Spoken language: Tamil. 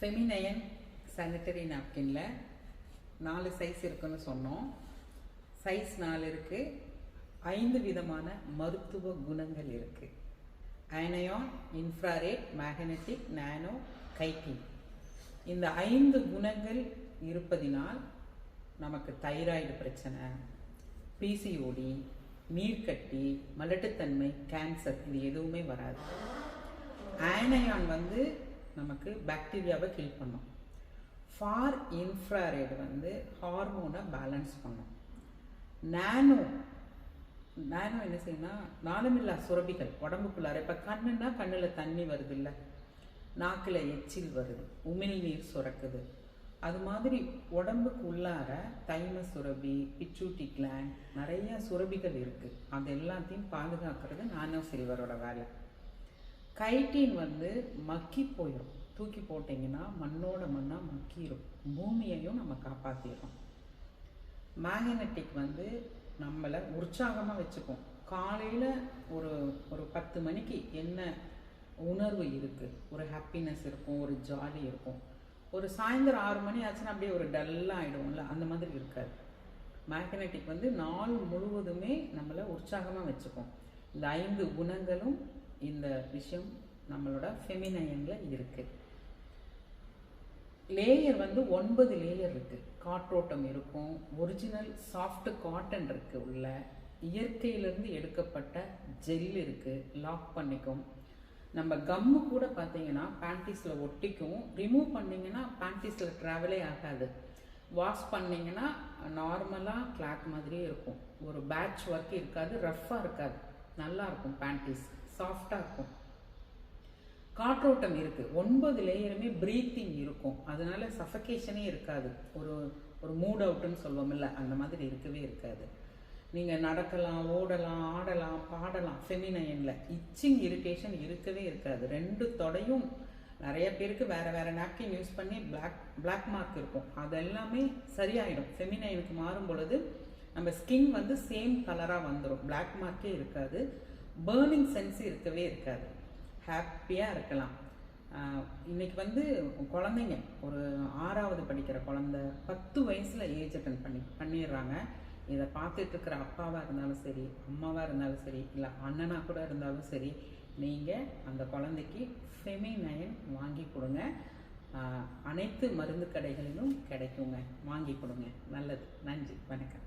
ஃபெமினைன் சானிட்டரி நாப்கின்ல 4 சைஸ் இருக்குன்னு சொன்னோம். சைஸ் 4 இருக்கு. 5 விதமான மருத்துவ குணங்கள் இருக்கு. அயனையான், இன்ஃப்ராரெட், மேக்னெட்டிக், நானோ, கைட்டின். இந்த 5 குணங்கள் இருப்பதினால் நமக்கு தைராய்டு பிரச்சனை, பிசிஓடி, நீர்க்கட்டி, மலட்டுத்தன்மை, கேன்சர் இது எதுவுமே வராது. அயனையான் நமக்கு பாக்டீரியாவை கில் பண்ணும். ஃபார் இன்ஃப்ராரெட் ஹார்மோனை பேலன்ஸ் பண்ணும். நானோ என்ன செய்யணும்னா, நாளமில்லா சுரபிகள் உடம்புக்குள்ளார, இப்போ கண்ணுன்னா கண்ணில் தண்ணி வருது இல்லை, நாக்கில் எச்சில் வருது, உமிழ்நீர் சுரக்குது, அது மாதிரி உடம்புக்கு உள்ளார தைம சுரபி, பிச்சூட்டி கிளாண்ட், நிறைய சுரபிகள் இருக்குது. அது எல்லாத்தையும் பாதுகாக்கிறது நானோ சில்வரோட வேலை. கைட்டின் மக்கி போயிடும், தூக்கி போட்டிங்கன்னா மண்ணோட மண்ணாக மக்கிடும், பூமியையும் நம்ம காப்பாற்றிடும். மேக்னெட்டிக் நம்மளை உற்சாகமாக வச்சுக்கும். காலையில் ஒரு 10 மணிக்கு என்ன உணர்வு இருக்குது, ஒரு ஹாப்பினஸ் இருக்கும், ஒரு ஜாலி இருக்கும். ஒரு சாயந்தரம் 6 மணி ஆச்சுன்னா அப்படியே ஒரு டல்லாக ஆகிடும்ல, அந்த மாதிரி இருக்காது. மேக்னெட்டிக் நாள் முழுவதுமே நம்மளை உற்சாகமாக வச்சுக்கும். இந்த 5 குணங்களும் இந்த விஷயம் நம்மளோட ஃபெமினைனில் இருக்குது. லேயர் 9 லேயர் இருக்குது. காற்றோட்டம் இருக்கும், ஒரிஜினல் சாஃப்ட் காட்டன் இருக்குது, உள்ள இயற்கையிலேருந்து எடுக்கப்பட்ட ஜெல் இருக்குது, லாக் பண்ணிக்கும். நம்ம கம்மு கூட பார்த்தீங்கன்னா பேண்டீஸில் ஒட்டிக்கும், ரிமூவ் பண்ணிங்கன்னா பேண்டீஸில் ட்ராவலே ஆகாது. வாஷ் பண்ணிங்கன்னா நார்மலாக கிளாத் மாதிரியே இருக்கும், ஒரு பேட்ச் ஒர்க் இருக்காது, ரஃப்பாக இருக்காது, நல்லா இருக்கும். பேண்டீஸ் சாஃப்டாக இருக்கும். காற்றோட்டம் இருக்குது. 9 லேயருமே ப்ரீத்திங் இருக்கும், அதனால சஃபகேஷனே இருக்காது. ஒரு மூட் அவுட்டுன்னு சொல்லுவோம்ல, அந்த மாதிரி இருக்கவே இருக்காது. நீங்கள் நடக்கலாம், ஓடலாம், ஆடலாம், பாடலாம். ஃபெமினைனில் இச்சிங் இரிட்டேஷன் இருக்கவே இருக்காது. 2 தொடையும் நிறைய பேருக்கு வேறு நாப்கின் யூஸ் பண்ணி பிளாக் மார்க் இருக்கும், அதெல்லாமே சரியாயிடும். ஃபெமினைனுக்கு மாறும் பொழுது நம்ம ஸ்கின் சேம் கலராக வந்துடும், பிளாக் மார்க்கே இருக்காது, பேர்னிங் சென்ஸ் இருக்கவே இருக்காது, ஹாப்பியாக இருக்கலாம். இன்னைக்கு குழந்தைங்க, ஒரு 6வது படிக்கிற குழந்தை 10 வயசில் ஏஜ் அட்டன் பண்ணிடுறாங்க. இதை பார்த்துட்டு இருக்கிற அப்பாவாக இருந்தாலும் சரி, அம்மாவாக இருந்தாலும் சரி, இல்லை அண்ணனாக கூட இருந்தாலும் சரி, நீங்கள் அந்த குழந்தைக்கு ஃபெமினைன் வாங்கி கொடுங்க. அனைத்து மருந்து கடைகளிலும் கிடைக்குங்க, வாங்கி கொடுங்க. நல்லது. நன்றி, வணக்கம்.